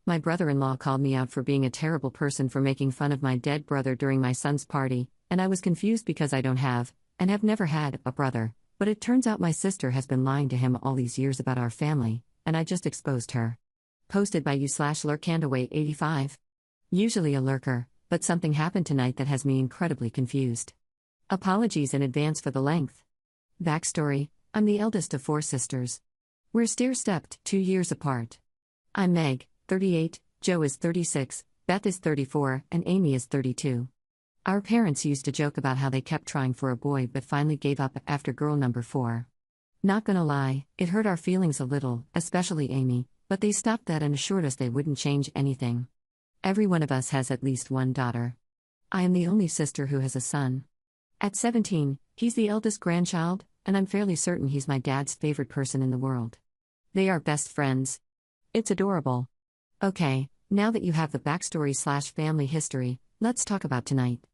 My brother-in-law called me out for being a terrible person for making fun of my dead brother during my son's party, and I was confused because I don't have, and have never had, a brother, but it turns out my sister has been lying to him all these years about our family, and I just exposed her. Posted by u/lurkandaway85. Usually a lurker, but something happened tonight that has me incredibly confused. Apologies in advance for the length. Backstory: I'm the eldest of 4 sisters. We're stair-stepped, 2 years apart. I'm Meg, 38, Joe is 36, Beth is 34, and Amy is 32. Our parents used to joke about how they kept trying for a boy but finally gave up after girl number 4. Not gonna lie, it hurt our feelings a little, especially Amy, but they stopped that and assured us they wouldn't change anything. Every one of us has at least one daughter. I am the only sister who has a son. At 17, he's the eldest grandchild, and I'm fairly certain he's my dad's favorite person in the world. They are best friends. It's adorable. Okay, now that you have the backstory/family history, let's talk about tonight.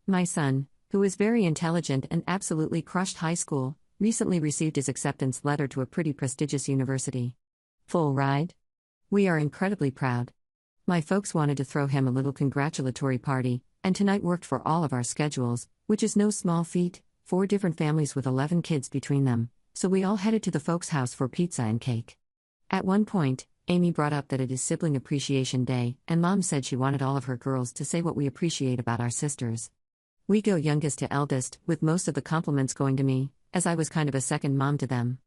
My son, who is very intelligent and absolutely crushed high school, recently received his acceptance letter to a pretty prestigious university. Full ride? We are incredibly proud. My folks wanted to throw him a little congratulatory party, and tonight worked for all of our schedules, which is no small feat, 4 different families with 11 kids between them, so we all headed to the folks' house for pizza and cake. At one point, Amy brought up that it is Sibling Appreciation Day, and Mom said she wanted all of her girls to say what we appreciate about our sisters. We go youngest to eldest, with most of the compliments going to me, as I was kind of a second mom to them.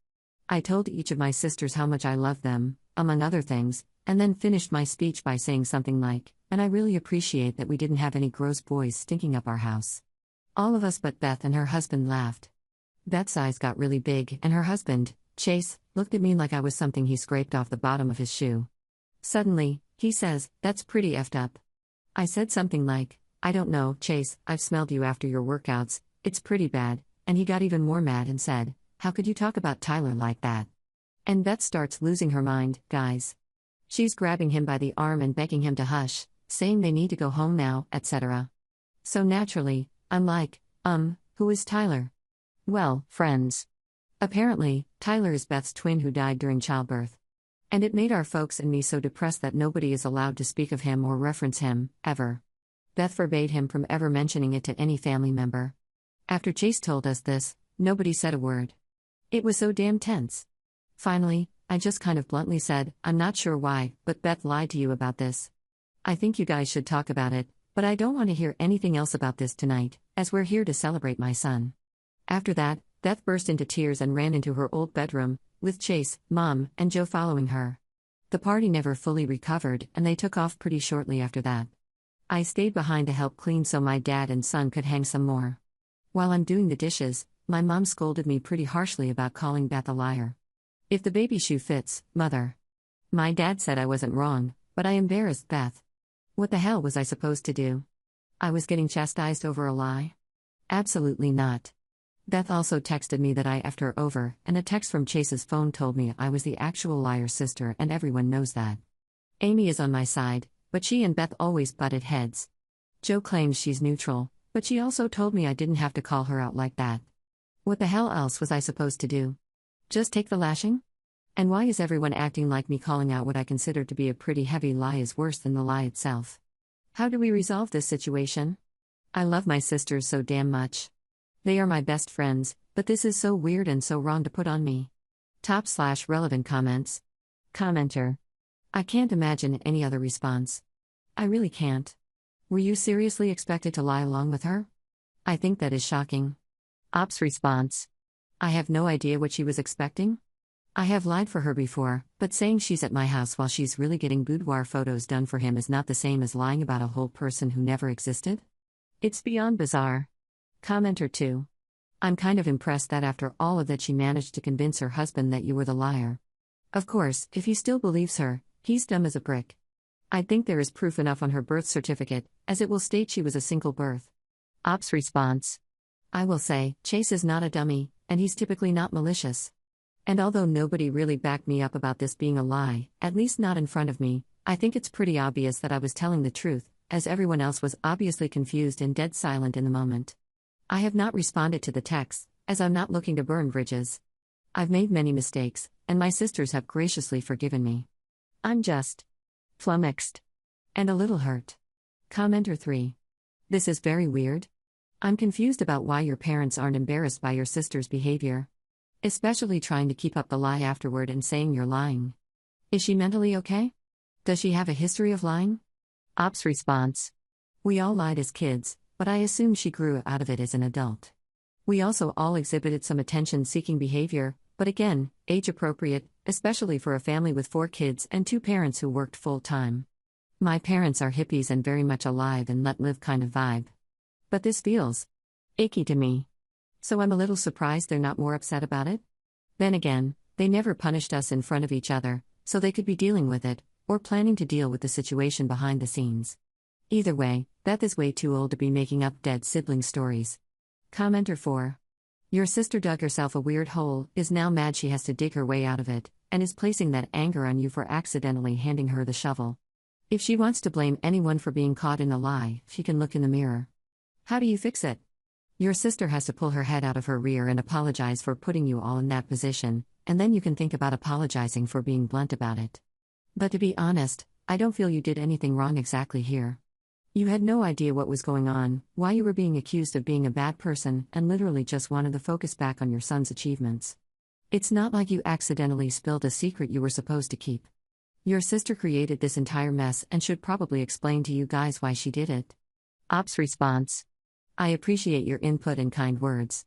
I told each of my sisters how much I love them, among other things, and then finished my speech by saying something like, "And I really appreciate that we didn't have any gross boys stinking up our house." All of us but Beth and her husband laughed. Beth's eyes got really big, and her husband, Chase, looked at me like I was something he scraped off the bottom of his shoe. Suddenly, he says, "That's pretty effed up." I said something like, "I don't know, Chase, I've smelled you after your workouts, it's pretty bad," and he got even more mad and said, "How could you talk about Tyler like that?" And Beth starts losing her mind, guys. She's grabbing him by the arm and begging him to hush, saying they need to go home now, etc. So naturally, I'm like, who is Tyler? Well, friends. Apparently, Tyler is Beth's twin who died during childbirth. And it made our folks and me so depressed that nobody is allowed to speak of him or reference him, ever. Beth forbade him from ever mentioning it to any family member. After Chase told us this, nobody said a word. It was so damn tense. Finally, I just kind of bluntly said, "I'm not sure why, but Beth lied to you about this. I think you guys should talk about it, but I don't want to hear anything else about this tonight, as we're here to celebrate my son." After that, Beth burst into tears and ran into her old bedroom, with Chase, Mom, and Joe following her. The party never fully recovered, and they took off pretty shortly after that. I stayed behind to help clean so my dad and son could hang some more. While I'm doing the dishes, my mom scolded me pretty harshly about calling Beth a liar. "If the baby shoe fits, mother." My dad said I wasn't wrong, but I embarrassed Beth. What the hell was I supposed to do? I was getting chastised over a lie? Absolutely not. Beth also texted me that I effed her over, and a text from Chase's phone told me I was the actual liar sister, and everyone knows that. Amy is on my side, but she and Beth always butted heads. Joe claims she's neutral, but she also told me I didn't have to call her out like that. What the hell else was I supposed to do? Just take the lashing? And why is everyone acting like me calling out what I consider to be a pretty heavy lie is worse than the lie itself? How do we resolve this situation? I love my sisters so damn much. They are my best friends, but this is so weird and so wrong to put on me. Top/relevant comments. Commenter. I can't imagine any other response. I really can't. Were you seriously expected to lie along with her? I think that is shocking. Ops response. I have no idea what she was expecting. I have lied for her before, but saying she's at my house while she's really getting boudoir photos done for him is not the same as lying about a whole person who never existed. It's beyond bizarre. Commenter 2. I'm kind of impressed that after all of that she managed to convince her husband that you were the liar. Of course, if he still believes her, he's dumb as a brick. I think there is proof enough on her birth certificate, as it will state she was a single birth. Ops response. I will say, Chase is not a dummy, and he's typically not malicious. And although nobody really backed me up about this being a lie, at least not in front of me, I think it's pretty obvious that I was telling the truth, as everyone else was obviously confused and dead silent in the moment. I have not responded to the texts, as I'm not looking to burn bridges. I've made many mistakes, and my sisters have graciously forgiven me. I'm just Flummoxed. And a little hurt. Commenter 3. This is very weird. I'm confused about why your parents aren't embarrassed by your sister's behavior. Especially trying to keep up the lie afterward and saying you're lying. Is she mentally okay? Does she have a history of lying? Ops response. We all lied as kids, but I assume she grew out of it as an adult. We also all exhibited some attention-seeking behavior, but again, age-appropriate, especially for a family with 4 kids and 2 parents who worked full-time. My parents are hippies and very much alive and let live kind of vibe. But this feels icky to me. So I'm a little surprised they're not more upset about it. Then again, they never punished us in front of each other, so they could be dealing with it, or planning to deal with the situation behind the scenes. Either way, Beth is way too old to be making up dead sibling stories. Commenter 4. Your sister dug herself a weird hole, is now mad she has to dig her way out of it, and is placing that anger on you for accidentally handing her the shovel. If she wants to blame anyone for being caught in a lie, she can look in the mirror. How do you fix it? Your sister has to pull her head out of her rear and apologize for putting you all in that position, and then you can think about apologizing for being blunt about it. But to be honest, I don't feel you did anything wrong exactly here. You had no idea what was going on, why you were being accused of being a bad person, and literally just wanted the focus back on your son's achievements. It's not like you accidentally spilled a secret you were supposed to keep. Your sister created this entire mess and should probably explain to you guys why she did it. Ops response. I appreciate your input and kind words.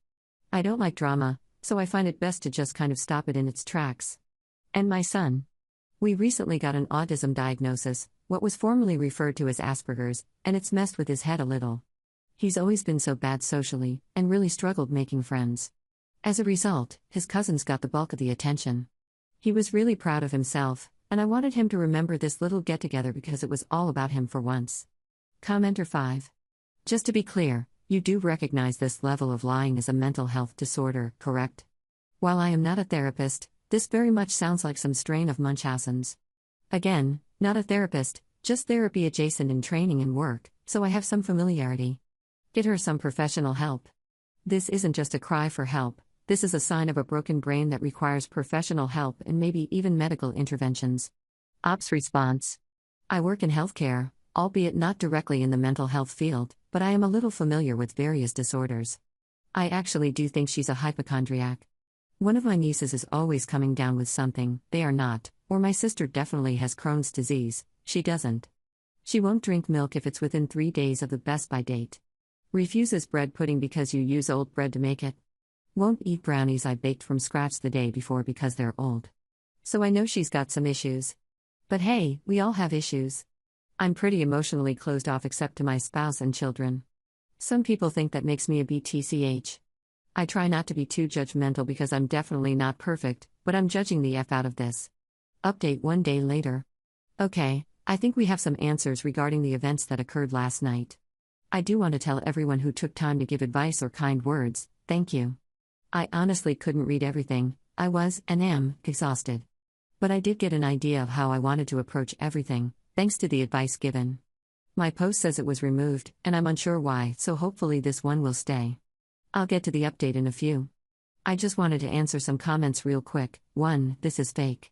I don't like drama, so I find it best to just kind of stop it in its tracks. And my son. We recently got an autism diagnosis, what was formerly referred to as Asperger's, and it's messed with his head a little. He's always been so bad socially, and really struggled making friends. As a result, his cousins got the bulk of the attention. He was really proud of himself, and I wanted him to remember this little get-together because it was all about him for once. Commenter 5. Just to be clear, you do recognize this level of lying as a mental health disorder, correct? While I am not a therapist, this very much sounds like some strain of Munchausen's. Again, not a therapist, just therapy adjacent in training and work, so I have some familiarity. Get her some professional help. This isn't just a cry for help, this is a sign of a broken brain that requires professional help and maybe even medical interventions. Ops response. I work in healthcare, albeit not directly in the mental health field, but I am a little familiar with various disorders. I actually do think she's a hypochondriac. One of my nieces is always coming down with something, they are not, or my sister definitely has Crohn's disease, she doesn't. She won't drink milk if it's within 3 days of the best-by date. Refuses bread pudding because you use old bread to make it. Won't eat brownies I baked from scratch the day before because they're old. So I know she's got some issues. But hey, we all have issues. I'm pretty emotionally closed off except to my spouse and children. Some people think that makes me a BTCH. I try not to be too judgmental because I'm definitely not perfect, but I'm judging the F out of this. Update 1 day later. Okay, I think we have some answers regarding the events that occurred last night. I do want to tell everyone who took time to give advice or kind words, thank you. I honestly couldn't read everything, I was, and am, exhausted. But I did get an idea of how I wanted to approach everything, thanks to the advice given. My post says it was removed, and I'm unsure why, so hopefully this one will stay. I'll get to the update in a few. I just wanted to answer some comments real quick. 1. This is fake.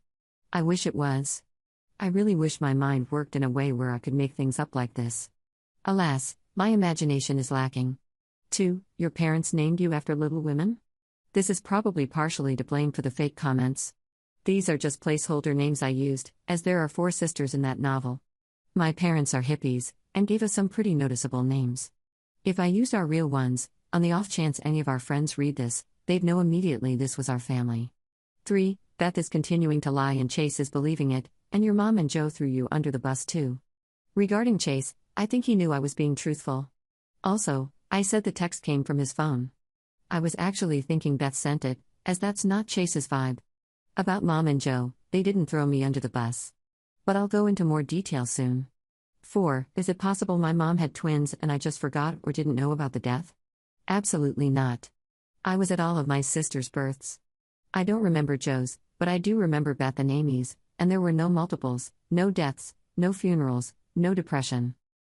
I wish it was. I really wish my mind worked in a way where I could make things up like this. Alas, my imagination is lacking. 2. Your parents named you after Little Women? This is probably partially to blame for the fake comments. These are just placeholder names I used, as there are 4 sisters in that novel. My parents are hippies, and gave us some pretty noticeable names. If I used our real ones, on the off chance any of our friends read this, they'd know immediately this was our family. 3. Beth is continuing to lie and Chase is believing it, and your mom and Joe threw you under the bus too. Regarding Chase, I think he knew I was being truthful. Also, I said the text came from his phone. I was actually thinking Beth sent it, as that's not Chase's vibe. About Mom and Joe, they didn't throw me under the bus. But I'll go into more detail soon. 4. Is it possible my mom had twins and I just forgot or didn't know about the death? Absolutely not. I was at all of my sister's births. I don't remember Joe's, but I do remember Beth and Amy's, and there were no multiples, no deaths, no funerals, no depression.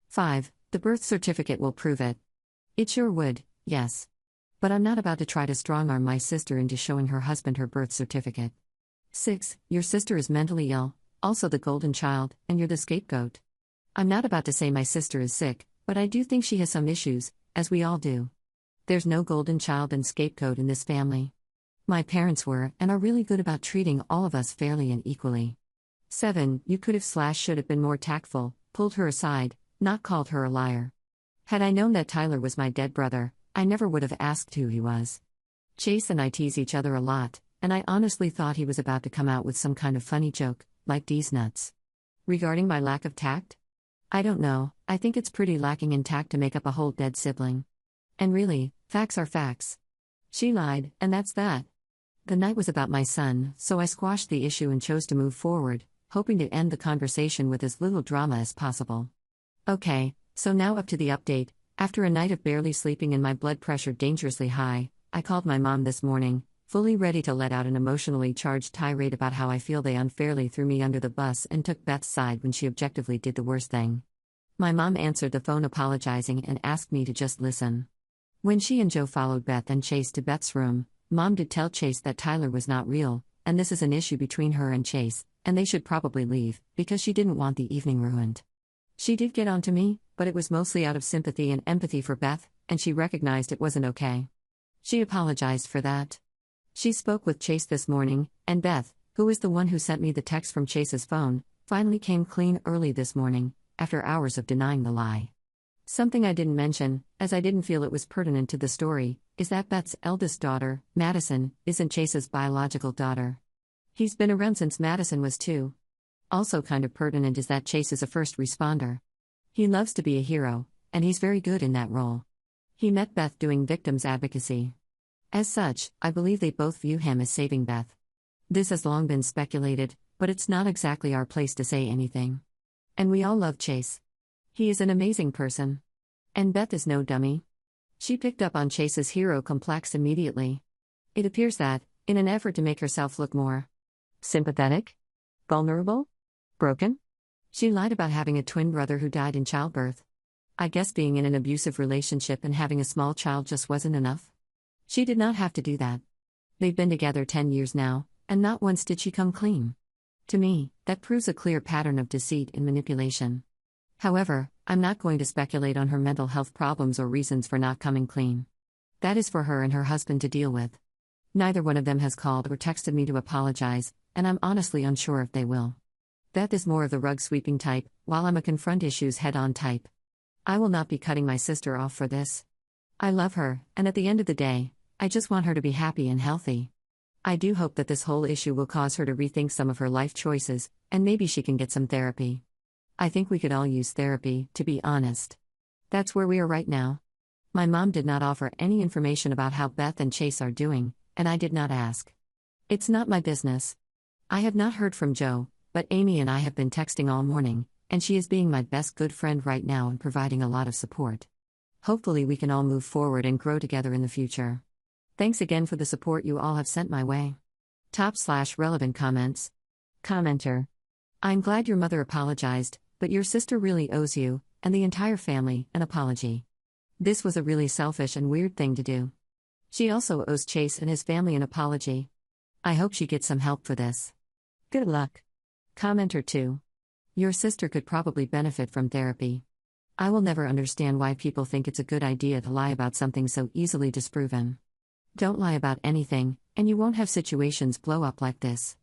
5. The birth certificate will prove it. It sure would, yes. But I'm not about to try to strong-arm my sister into showing her husband her birth certificate. 6. Your sister is mentally ill, also the golden child, and you're the scapegoat. I'm not about to say my sister is sick, but I do think she has some issues, as we all do. There's no golden child and scapegoat in this family. My parents were and are really good about treating all of us fairly and equally. 7. You could have / should have been more tactful, pulled her aside, not called her a liar. Had I known that Tyler was my dead brother, I never would have asked who he was. Chase and I tease each other a lot, and I honestly thought he was about to come out with some kind of funny joke, like D's nuts. Regarding my lack of tact? I don't know, I think it's pretty lacking in tact to make up a whole dead sibling. And really, facts are facts. She lied, and that's that. The night was about my son, so I squashed the issue and chose to move forward, hoping to end the conversation with as little drama as possible. Okay, so now up to the update. After a night of barely sleeping and my blood pressure dangerously high, I called my mom this morning, fully ready to let out an emotionally charged tirade about how I feel they unfairly threw me under the bus and took Beth's side when she objectively did the worst thing. My mom answered the phone apologizing and asked me to just listen. When she and Joe followed Beth and Chase to Beth's room, Mom did tell Chase that Tyler was not real, and this is an issue between her and Chase, and they should probably leave, because she didn't want the evening ruined. She did get on to me, but it was mostly out of sympathy and empathy for Beth, and she recognized it wasn't okay. She apologized for that. She spoke with Chase this morning, and Beth, who is the one who sent me the text from Chase's phone, finally came clean early this morning, after hours of denying the lie. Something I didn't mention, as I didn't feel it was pertinent to the story, is that Beth's eldest daughter, Madison, isn't Chase's biological daughter. He's been around since Madison was 2. Also kind of pertinent is that Chase is a first responder. He loves to be a hero, and he's very good in that role. He met Beth doing victims advocacy. As such, I believe they both view him as saving Beth. This has long been speculated, but it's not exactly our place to say anything. And we all love Chase. He is an amazing person. And Beth is no dummy. She picked up on Chase's hero complex immediately. It appears that, in an effort to make herself look more sympathetic, vulnerable, broken, she lied about having a twin brother who died in childbirth. I guess being in an abusive relationship and having a small child just wasn't enough. She did not have to do that. They've been together 10 years now, and not once did she come clean. To me, that proves a clear pattern of deceit and manipulation. However, I'm not going to speculate on her mental health problems or reasons for not coming clean. That is for her and her husband to deal with. Neither one of them has called or texted me to apologize, and I'm honestly unsure if they will. Beth is more of the rug-sweeping type, while I'm a confront issues head-on type. I will not be cutting my sister off for this. I love her, and at the end of the day, I just want her to be happy and healthy. I do hope that this whole issue will cause her to rethink some of her life choices, and maybe she can get some therapy. I think we could all use therapy, to be honest. That's where we are right now. My mom did not offer any information about how Beth and Chase are doing, and I did not ask. It's not my business. I have not heard from Joe, but Amy and I have been texting all morning, and she is being my best good friend right now and providing a lot of support. Hopefully we can all move forward and grow together in the future. Thanks again for the support you all have sent my way. Top/relevant comments. Commenter. I'm glad your mother apologized, but your sister really owes you, and the entire family, an apology. This was a really selfish and weird thing to do. She also owes Chase and his family an apology. I hope she gets some help for this. Good luck. Commenter 2. Your sister could probably benefit from therapy. I will never understand why people think it's a good idea to lie about something so easily disproven. Don't lie about anything, and you won't have situations blow up like this.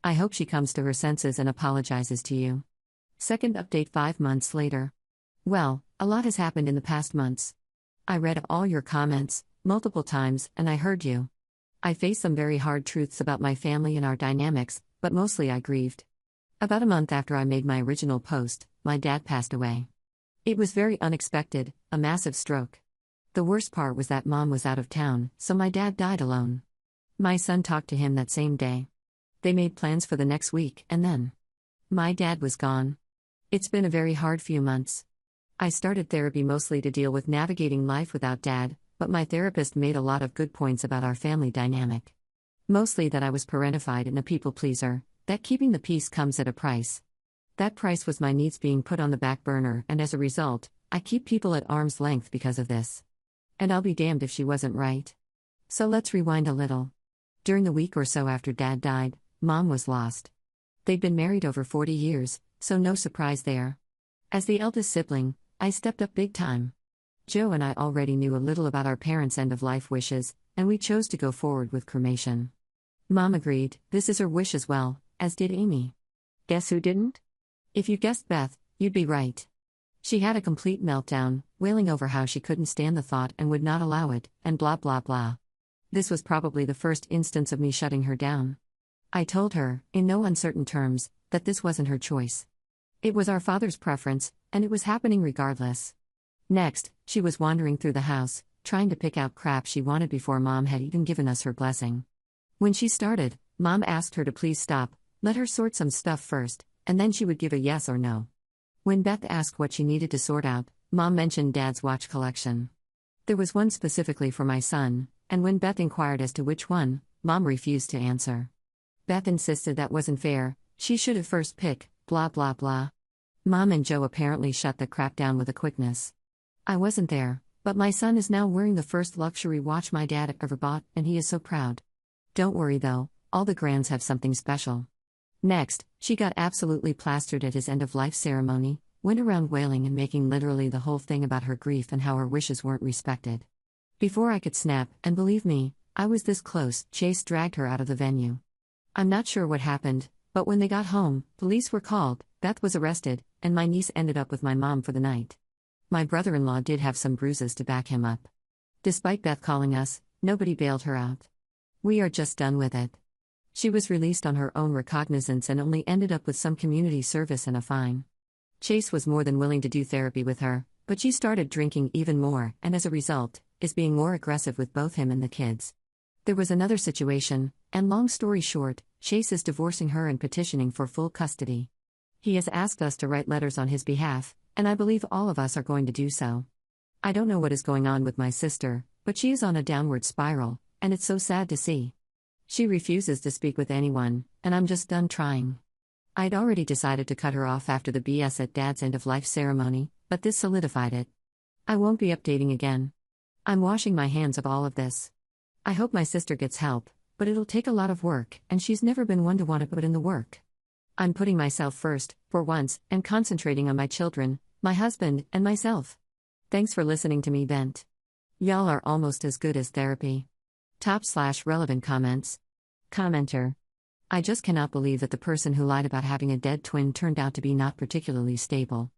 I hope she comes to her senses and apologizes to you. Second update 5 months later. Well, a lot has happened in the past months. I read all your comments, multiple times, and I heard you. I faced some very hard truths about my family and our dynamics, but mostly I grieved. About a month after I made my original post, my dad passed away. It was very unexpected, a massive stroke. The worst part was that Mom was out of town, so my dad died alone. My son talked to him that same day. They made plans for the next week, and then my dad was gone. It's been a very hard few months. I started therapy mostly to deal with navigating life without Dad, but my therapist made a lot of good points about our family dynamic. Mostly that I was parentified and a people pleaser, that keeping the peace comes at a price. That price was my needs being put on the back burner, and as a result, I keep people at arm's length because of this. And I'll be damned if she wasn't right. So let's rewind a little. During the week or so after Dad died, Mom was lost. They'd been married over 40 years, so no surprise there. As the eldest sibling, I stepped up big time. Joe and I already knew a little about our parents' end-of-life wishes, and we chose to go forward with cremation. Mom agreed, this is her wish as well, as did Amy. Guess who didn't? If you guessed Beth, you'd be right. She had a complete meltdown, wailing over how she couldn't stand the thought and would not allow it, and blah blah blah. This was probably the first instance of me shutting her down. I told her, in no uncertain terms, that this wasn't her choice. It was our father's preference, and it was happening regardless. Next, she was wandering through the house, trying to pick out crap she wanted before Mom had even given us her blessing. When she started, Mom asked her to please stop, let her sort some stuff first, and then she would give a yes or no. When Beth asked what she needed to sort out, Mom mentioned Dad's watch collection. There was one specifically for my son, and when Beth inquired as to which one, Mom refused to answer. Beth insisted that wasn't fair, she should have first picked, blah blah blah. Mom and Joe apparently shut the crap down with a quickness. I wasn't there, but my son is now wearing the first luxury watch my dad ever bought, and he is so proud. Don't worry though, all the grands have something special. Next, she got absolutely plastered at his end-of-life ceremony, went around wailing and making literally the whole thing about her grief and how her wishes weren't respected. Before I could snap, and believe me, I was this close, Chase dragged her out of the venue. I'm not sure what happened, but when they got home, police were called, Beth was arrested, and my niece ended up with my mom for the night. My brother-in-law did have some bruises to back him up. Despite Beth calling us, nobody bailed her out. We are just done with it. She was released on her own recognizance and only ended up with some community service and a fine. Chase was more than willing to do therapy with her, but she started drinking even more and as a result, is being more aggressive with both him and the kids. There was another situation, and long story short, Chase is divorcing her and petitioning for full custody. He has asked us to write letters on his behalf, and I believe all of us are going to do so. I don't know what is going on with my sister, but she is on a downward spiral, and it's so sad to see. She refuses to speak with anyone, and I'm just done trying. I'd already decided to cut her off after the BS at Dad's end-of-life ceremony, but this solidified it. I won't be updating again. I'm washing my hands of all of this. I hope my sister gets help, but it'll take a lot of work, and she's never been one to want to put in the work. I'm putting myself first, for once, and concentrating on my children, my husband, and myself. Thanks for listening to me vent. Y'all are almost as good as therapy. /relevant comments. Commenter. I just cannot believe that the person who lied about having a dead twin turned out to be not particularly stable.